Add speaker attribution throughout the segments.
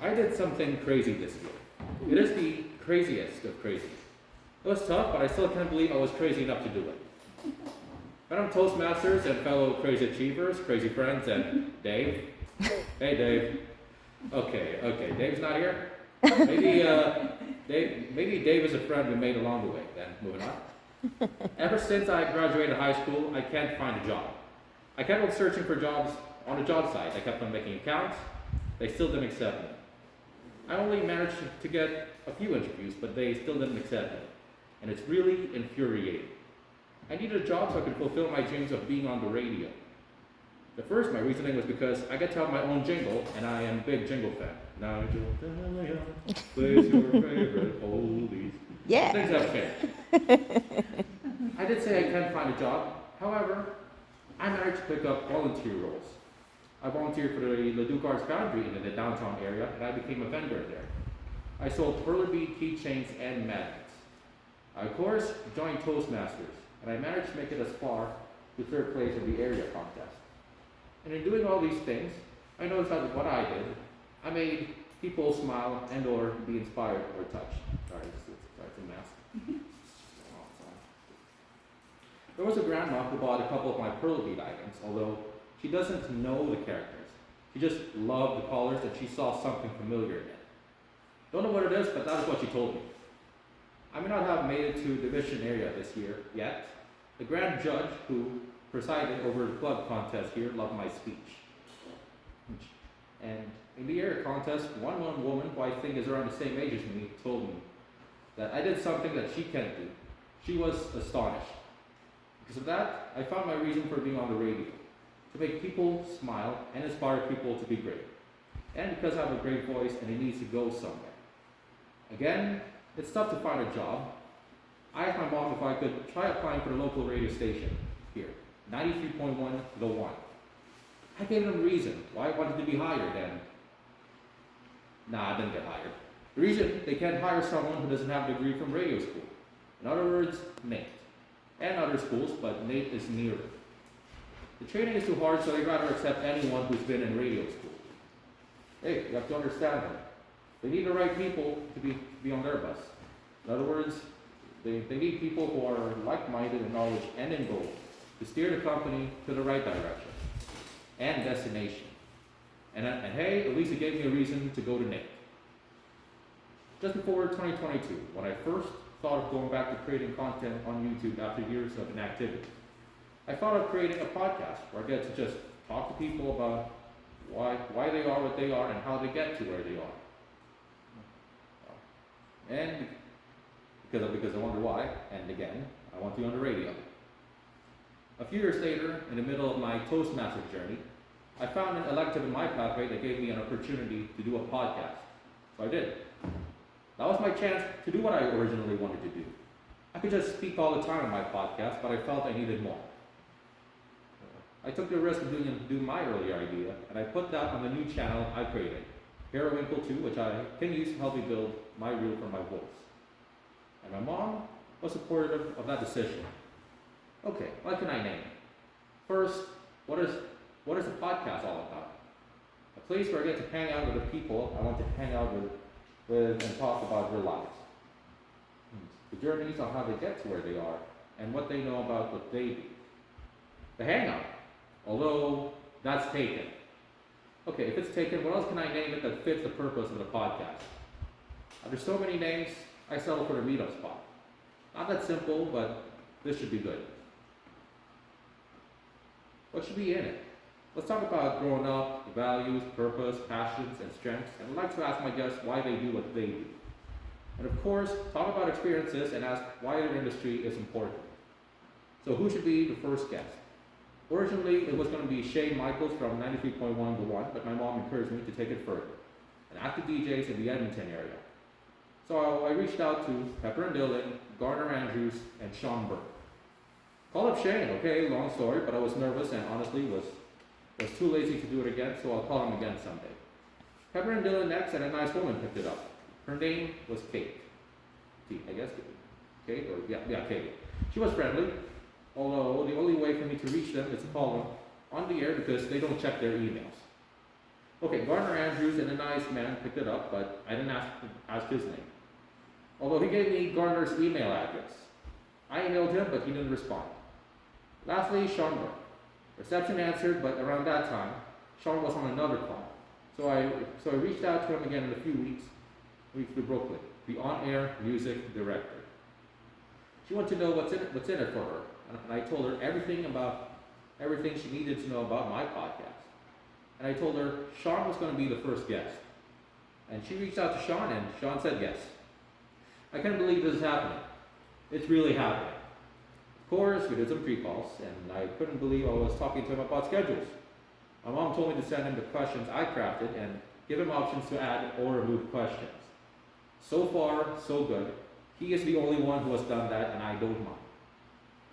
Speaker 1: I did something crazy this year. It is the craziest of crazy. It was tough, but I still can't believe I was crazy enough to do it. Madam Toastmasters and fellow crazy achievers, crazy friends, and Dave. Hey, Dave. Okay, Dave's not here? Maybe Dave is a friend we made along the way, then moving on. Ever since I graduated high school, I can't find a job. I kept on searching for jobs on a job site. I kept on making accounts. They still didn't accept me. I only managed to get a few interviews, but they still didn't accept me. And it's really infuriating. I needed a job so I could fulfill my dreams of being on the radio. At first, my reasoning was because I get to have my own jingle, and I am a big jingle fan. Nigel, plays your favorite oldies.
Speaker 2: Yeah.
Speaker 1: Things have changed. I did say I can find a job. However, I managed to pick up volunteer roles. I volunteered for the Leduc Arts Foundry in the downtown area, and I became a vendor there. I sold pearl bead keychains and magnets. I, of course, joined Toastmasters, and I managed to make it as far to third place in the area contest. And in doing all these things, I noticed that what I did, I made people smile and or be inspired or touched. Sorry, it's a mess. There was a grandma who bought a couple of my pearl bead items, although she doesn't know the characters. She just loved the colors and she saw something familiar in it. Don't know what it is, but that is what she told me. I may not have made it to division area this year yet. The grand judge who presided over the club contest here loved my speech. And in the area contest, one woman who I think is around the same age as me told me that I did something that she can't do. She was astonished. Because of that, I found my reason for being on the radio, to make people smile and inspire people to be great. And because I have a great voice and it needs to go somewhere. Again, it's tough to find a job. I asked my mom if I could try applying for the local radio station here, 93.1 The One. I gave them a reason why I wanted to be hired, and I didn't get hired. The reason they can't hire someone who doesn't have a degree from radio school. In other words, Nate. And other schools, but Nate is nearer. The training is too hard, so they'd rather accept anyone who's been in radio school. Hey, you have to understand them. They need the right people to be on their bus. In other words, they need people who are like-minded in knowledge and in goal to steer the company to the right direction and destination. And hey, at least it gave me a reason to go to Nate. Just before 2022, when I first thought of going back to creating content on YouTube after years of inactivity, I thought of creating a podcast where I get to just talk to people about why they are what they are and how they get to where they are. And because I wonder why, and again, I want to be on the radio. A few years later, in the middle of my Toastmasters journey, I found an elective in my pathway that gave me an opportunity to do a podcast. So I did. That was my chance to do what I originally wanted to do. I could just speak all the time on my podcast, but I felt I needed more. I took the risk of doing my earlier idea, and I put that on the new channel I created, Periwinkle 2, which I can use to help me build my reel for my voice. And my mom was supportive of that decision. Okay, what can I name? First, what is the podcast all about? A place where I get to hang out with the people I want to hang out with and talk about their lives. The journeys on how they get to where they are and what they know about what they do. The hangout, although that's taken. Okay, if it's taken, what else can I name it that fits the purpose of the podcast? There's so many names, I settle for the Meetup spot. Not that simple, but this should be good. What should be in it? Let's talk about growing up, values, purpose, passions, and strengths, and I'd like to ask my guests why they do what they do. And of course, talk about experiences and ask why their industry is important. So who should be the first guest? Originally, it was going to be Shane Michaels from 93.1 The One, but my mom encouraged me to take it further. An active DJs in the Edmonton area. So I reached out to Pepper and Dylan, Garner Andrews, and Sean Burke. Call up Shane, okay, long story, but I was nervous and honestly was too lazy to do it again, so I'll call him again someday. Pepper and Dylan next, and a nice woman picked it up. Her name was Kate. I guess. Kate, or yeah, Kate. She was friendly, although the only way for me to reach them is to call them on the air because they don't check their emails. Okay, Gardner Andrews and a nice man picked it up, but I didn't ask his name. Although he gave me Gardner's email address. I emailed him, but he didn't respond. Lastly, Sean Burke. Reception answered, but around that time, Sean was on another call. So I reached out to him again in a few weeks to Brooklyn, the on-air music director. She wanted to know what's in it for her, and I told her everything she needed to know about my podcast. And I told her Sean was going to be the first guest. And she reached out to Sean, and Sean said yes. I can't believe this is happening. It's really happening. Of course, we did some pre-calls, and I couldn't believe I was talking to him about schedules. My mom told me to send him the questions I crafted and give him options to add or remove questions. So far, so good. He is the only one who has done that, and I don't mind.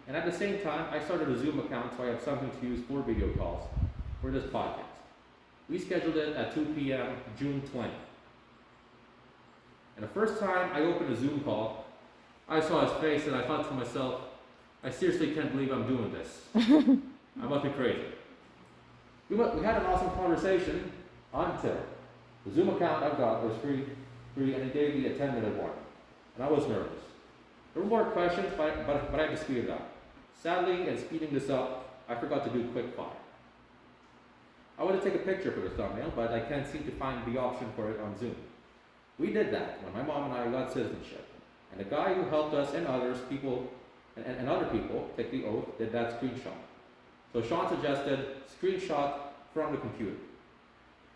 Speaker 1: And at the same time, I started a Zoom account so I have something to use for video calls for this podcast. We scheduled it at 2 p.m. June 20th. And the first time I opened a Zoom call, I saw his face and I thought to myself, I seriously can't believe I'm doing this. I must be crazy. We had an awesome conversation until the Zoom account I've got was free, and it gave me a 10-minute warning. And I was nervous. There were more questions, but I had to speed it up. Sadly, in speeding this up, I forgot to do quick fire. I wanted to take a picture for the thumbnail, but I can't seem to find the option for it on Zoom. We did that when my mom and I got citizenship. And the guy who helped us and other people take the oath did that screenshot. So Sean suggested screenshot from the computer.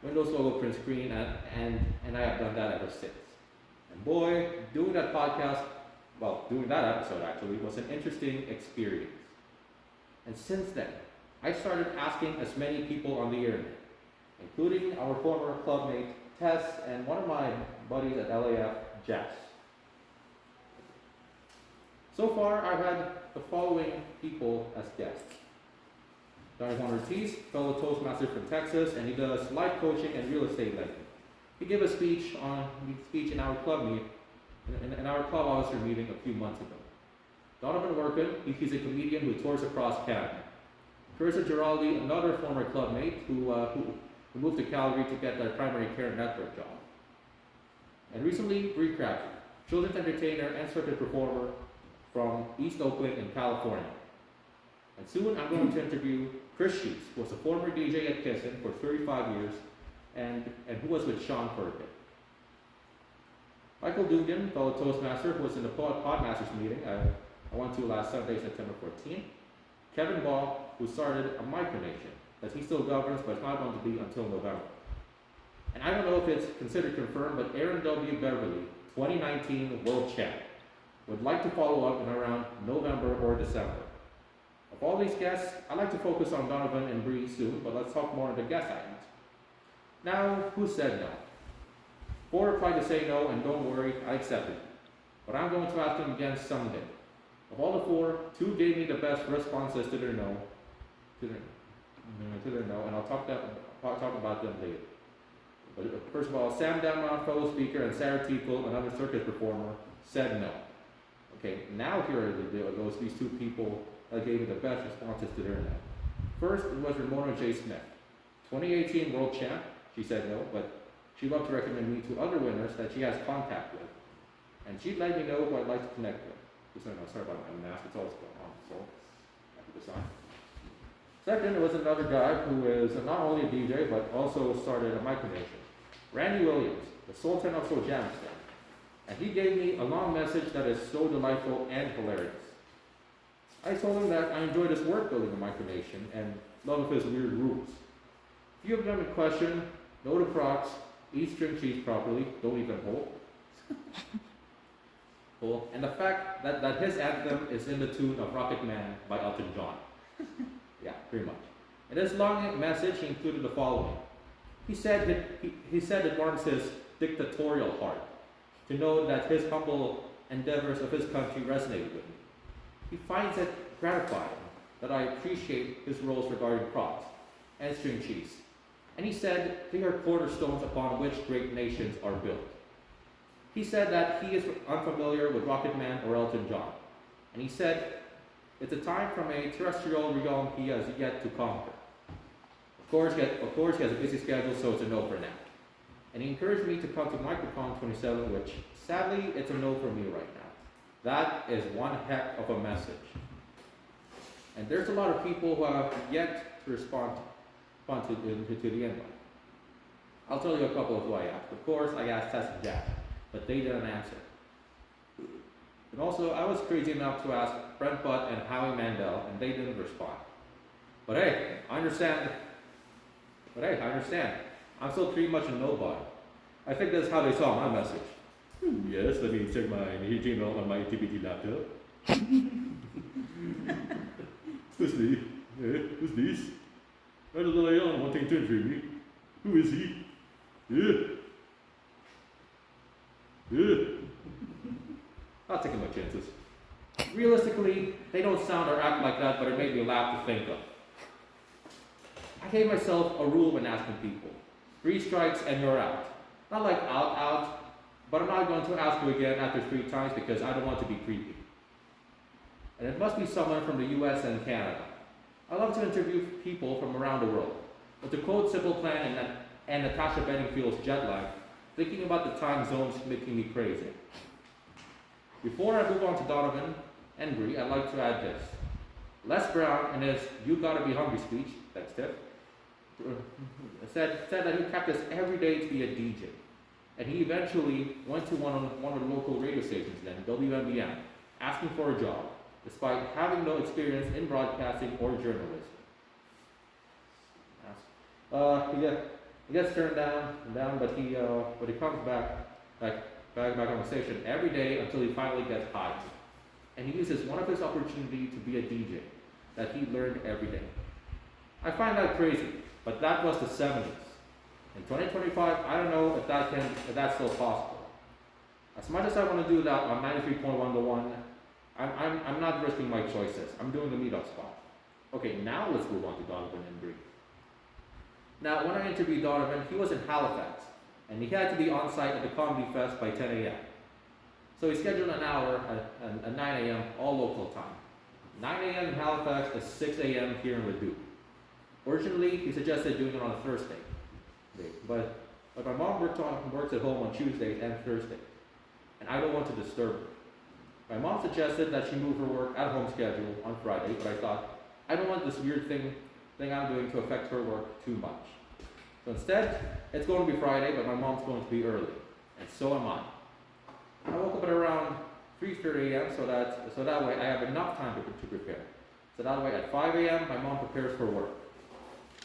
Speaker 1: Windows logo print screen, and I have done that ever since. And boy, doing that episode actually, was an interesting experience. And since then, I started asking as many people on the internet, including our former clubmate, Tess, and one of my buddies at LAF, Jess. So far, I've had the following people as guests. Nigel Ortiz, fellow Toastmaster from Texas, and he does life coaching and real estate lending. He gave a speech in our club meet, in our club officer meeting a few months ago. Donovan Workin, he's a comedian who tours across Canada. Carissa Giraldi, another former clubmate who moved to Calgary to get their primary care network job. And recently, Bree Crabtree, children's entertainer and circus performer from East Oakland in California. And soon I'm going to interview Chris Sheets, who was a former DJ at Kissin for 35 years and who was with Sean for a bit. Michael Dugan, fellow Toastmaster, who was in the Podmasters meeting I went to last Sunday, September 14th. Kevin Ball, who started a micronation that he still governs, but it's not going to be until November. And I don't know if it's considered confirmed, but Aaron W. Beverly, 2019 World Champ, would like to follow up in around November or December. Of all these guests, I'd like to focus on Donovan and Bree soon, but let's talk more on the guest items. Now, who said no? 4 replied to say no, and don't worry, I accepted. But I'm going to ask them again someday. Of all the 4, 2 gave me the best responses to their no, and I'll talk about them later. But first of all, Sam Damron, fellow speaker, and Sarah Teeple, another circus performer, said no. Okay, now here are these 2 people that gave me the best responses to their no. First, it was Ramona J. Smith, 2018 World Champ. She said no, but she'd love to recommend me to other winners that she has contact with. And she'd let me know who I'd like to connect with. Sorry about my mask, it's always going on, so happy to sign. Second, there was another guy who is not only a DJ, but also started a micronation. Randy Williams, the Sultan of Sojamistan. And he gave me a long message that is so delightful and hilarious. I told him that I enjoyed his work building a micronation and love of his weird rules. Few of them in question, no to procs, eat string cheese properly, don't even hold. And the fact that his anthem is in the tune of Rocket Man by Elton John. Yeah, pretty much. In his long message, he included the following. He said it warms his dictatorial heart to know that his humble endeavors of his country resonated with me. He finds it gratifying that I appreciate his roles regarding props and string cheese. And he said they are cornerstones upon which great nations are built. He said that he is unfamiliar with Rocket Man or Elton John. And he said, it's a time from a terrestrial realm he has yet to conquer. Of course, he has a busy schedule, so it's a no for now. And he encouraged me to come to Microcon 27, which sadly, it's a no for me right now. That is one heck of a message. And there's a lot of people who have yet to respond to the invite. I'll tell you a couple of who I asked. Of course, I asked Tess and Jack, but they didn't answer. And also, I was crazy enough to ask Brent Butt and Howie Mandel, and they didn't respond. But hey, I understand. I'm still pretty much a nobody. I think that's how they saw my message. Yes, let me check my Gmail on my TPT laptop. Who's this? Who's this? Right of the layout wanting to interview me. Who is he? I'll take my chances. Realistically, they don't sound or act like that, but it made me laugh to think of. I gave myself a rule when asking people. 3 strikes and you're out. Not like out, but I'm not going to ask you again after 3 times because I don't want to be creepy. And it must be someone from the US and Canada. I love to interview people from around the world. But to quote Simple Plan and Natasha Bedingfield's jet lag, thinking about the time zones making me crazy. Before I move on to Donovan and Bree, I'd like to add this. Les Brown, in his You Gotta Be Hungry speech, thanks Tiff, said that he practiced every day to be a DJ. And he eventually went to one of the local radio stations then, WMBM, asking for a job, despite having no experience in broadcasting or journalism. He gets turned down, but he comes back on the station every day until he finally gets hired. And he uses one of his opportunities to be a DJ that he learned every day. I find that crazy, but that was the 70s. In 2025, I don't know if that's still possible. As much as I want to do that on 93.1 to 1, I'm not risking my choices. I'm doing the Meetup spot. Okay, now let's move on to Donovan and Bree. Now, when I interviewed Donovan, he was in Halifax, and he had to be on site at the Comedy Fest by 10 a.m. So he scheduled an hour at 9 a.m. all local time. 9 a.m. in Halifax is 6 a.m. here in Leduc. Originally, he suggested doing it on a Thursday, but my mom works at home on Tuesdays and Thursdays, and I don't want to disturb her. My mom suggested that she move her work at home schedule on Friday, but I thought, I don't want this weird thing I'm doing to affect her work too much. So instead, it's going to be Friday, but my mom's going to be early, and so am I. I woke up at around 3:30 a.m. so that way I have enough time to prepare. So that way at 5 a.m. my mom prepares for work.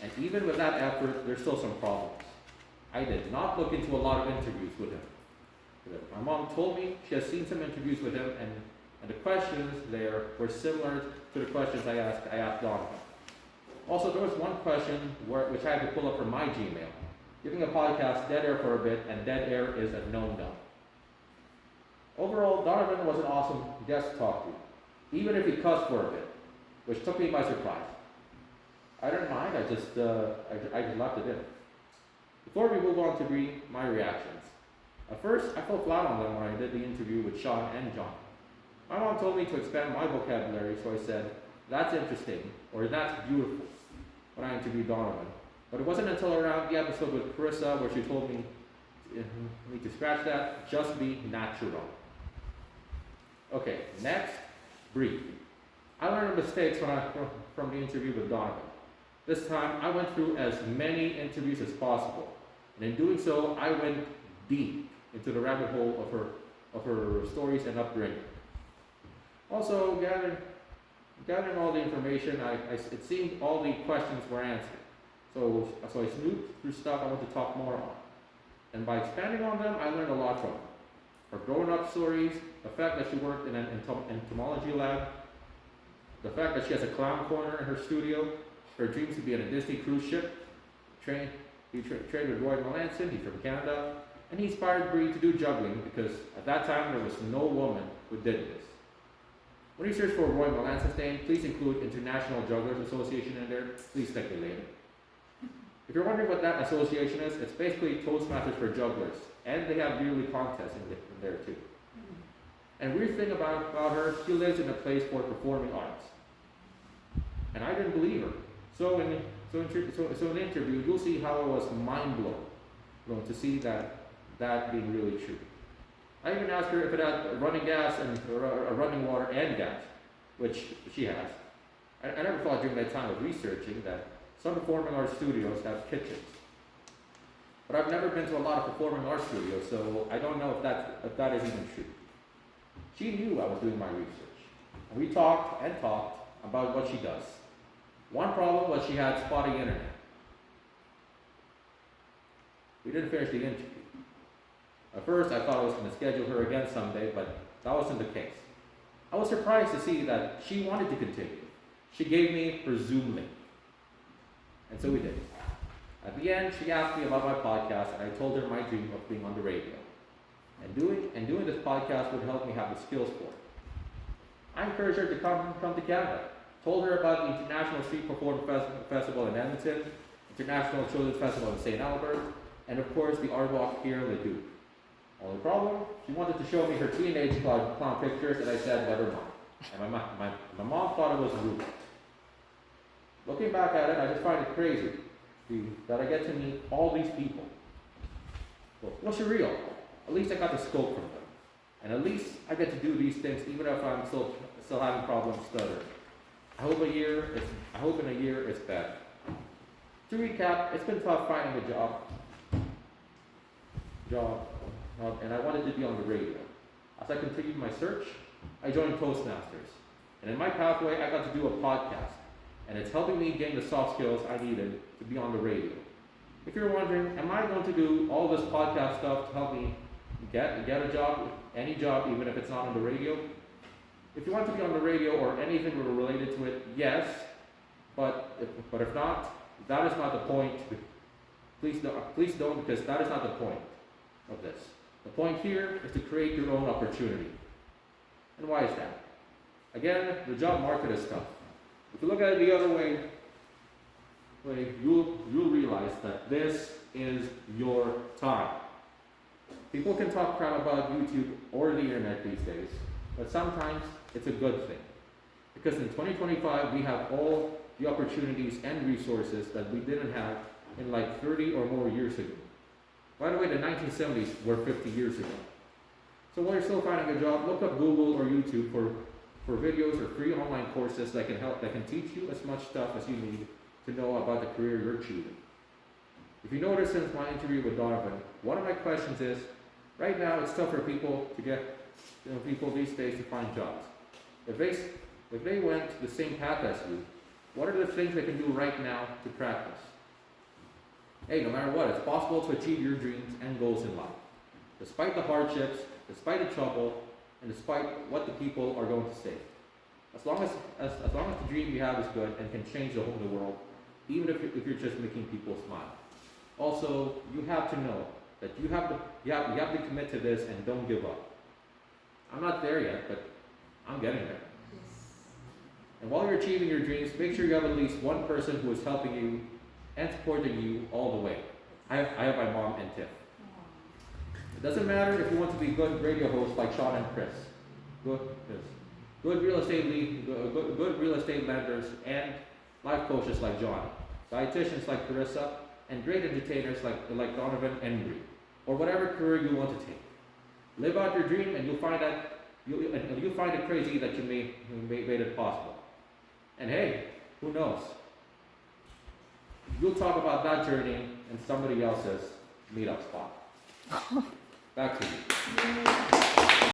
Speaker 1: And even with that effort, there's still some problems. I did not look into a lot of interviews with him. My mom told me she has seen some interviews with him, and the questions there were similar to the questions I asked Donovan. Also, there was one question which I had to pull up from my Gmail. Giving a podcast dead air for a bit, and dead air is a no-no. Overall, Donovan was an awesome guest to talk to, even if he cussed for a bit, which took me by surprise. I didn't mind, I just left it in. Before we move on to Bree, my reactions. At first, I fell flat on them when I did the interview with Sean and John. My mom told me to expand my vocabulary, so I said, that's interesting, or that's beautiful, when I interviewed Donovan. But it wasn't until around the episode with Carissa where she told me to scratch that, just be natural. Okay, next, Bree. I learned mistakes from the interview with Donovan. This time, I went through as many interviews as possible, and in doing so, I went deep into the rabbit hole of her stories and upbringing. Also, gathering all the information, it seemed all the questions were answered. So I snooped through stuff I want to talk more on. And by expanding on them, I learned a lot from her. Her growing up stories, the fact that she worked in an entomology lab, the fact that she has a clown corner in her studio, her dreams to be on a Disney cruise ship, trained with Roy Melanson, he's from Canada, and he inspired Bree to do juggling because at that time there was no woman who did this. When you search for Roy Melanson's name, please include International Jugglers Association in there. Please thank me later. If you're wondering what that association is, it's basically Toastmasters for jugglers. And they have yearly contests in there too. And weird thing about her, she lives in a place for performing arts. And I didn't believe her. So in the interview, you'll see how I was mind blown to see that being really true. I even asked her if it had running gas and running water and gas, which she has. I never thought during that time of researching that some performing arts studios have kitchens. But I've never been to a lot of performing arts studios, so I don't know if that is even true. She knew I was doing my research. And we talked and talked about what she does. One problem was she had spotty internet. We didn't finish the interview. At first, I thought I was going to schedule her again someday, but that wasn't the case. I was surprised to see that she wanted to continue. She gave me her Zoom link. And so we did. At the end, she asked me about my podcast, and I told her my dream of being on the radio. And doing this podcast would help me have the skills for it. I encouraged her to come to Canada. Told her about the International Street Performing Festival in Edmonton, International Children's Festival in St. Albert, and of course the Art Walk here in Leduc. Only problem, she wanted to show me her teenage clown pictures, and I said, never mind. And my mom thought it was rude. Looking back at it, I just find it crazy that I get to meet all these people. Well, what's surreal? At least I got the scope from them. And at least I get to do these things even if I'm still having problems stuttering. I hope in a year it's better. To recap, it's been tough finding a job, and I wanted to be on the radio. As I continued my search, I joined Toastmasters. And in my pathway, I got to do a podcast. And it's helping me gain the soft skills I needed to be on the radio. If you're wondering, am I going to do all this podcast stuff to help me get a job, any job, even if it's not on the radio? If you want to be on the radio or anything related to it, yes. But if not, that is not the point. Please don't, because that is not the point of this. The point here is to create your own opportunity. And why is that? Again, the job market is tough. If you look at it the other way, you'll realize that this is your time. People can talk crap about YouTube or the internet these days, but sometimes it's a good thing. Because in 2025, we have all the opportunities and resources that we didn't have in like 30 or more years ago. By the way, the 1970s were 50 years ago. So while you're still finding a job, look up Google or YouTube for videos or free online courses that can teach you as much stuff as you need to know about the career you're choosing. If you notice since my interview with Donovan, one of my questions is, right now it's tough for people to get, people these days to find jobs. If they went the same path as you, what are the things they can do right now to practice? Hey, no matter what, it's possible to achieve your dreams and goals in life. Despite the hardships, despite the trouble, and despite what the people are going to say. As long as the dream you have is good and can change the whole world, even if you're just making people smile. Also, you have to know that you have to commit to this and don't give up. I'm not there yet, but I'm getting there. And while you're achieving your dreams, make sure you have at least one person who is helping you and supporting you all the way. I have my mom and Tiff. It doesn't matter if you want to be good radio hosts like Sean and Chris, good real estate lenders, and life coaches like John, dietitians like Carissa, and great entertainers like Donovan and Bree, or whatever career you want to take. Live out your dream, and you'll find it crazy that you made it possible. And hey, who knows? You'll talk about that journey in somebody else's meetup spot. Back to you.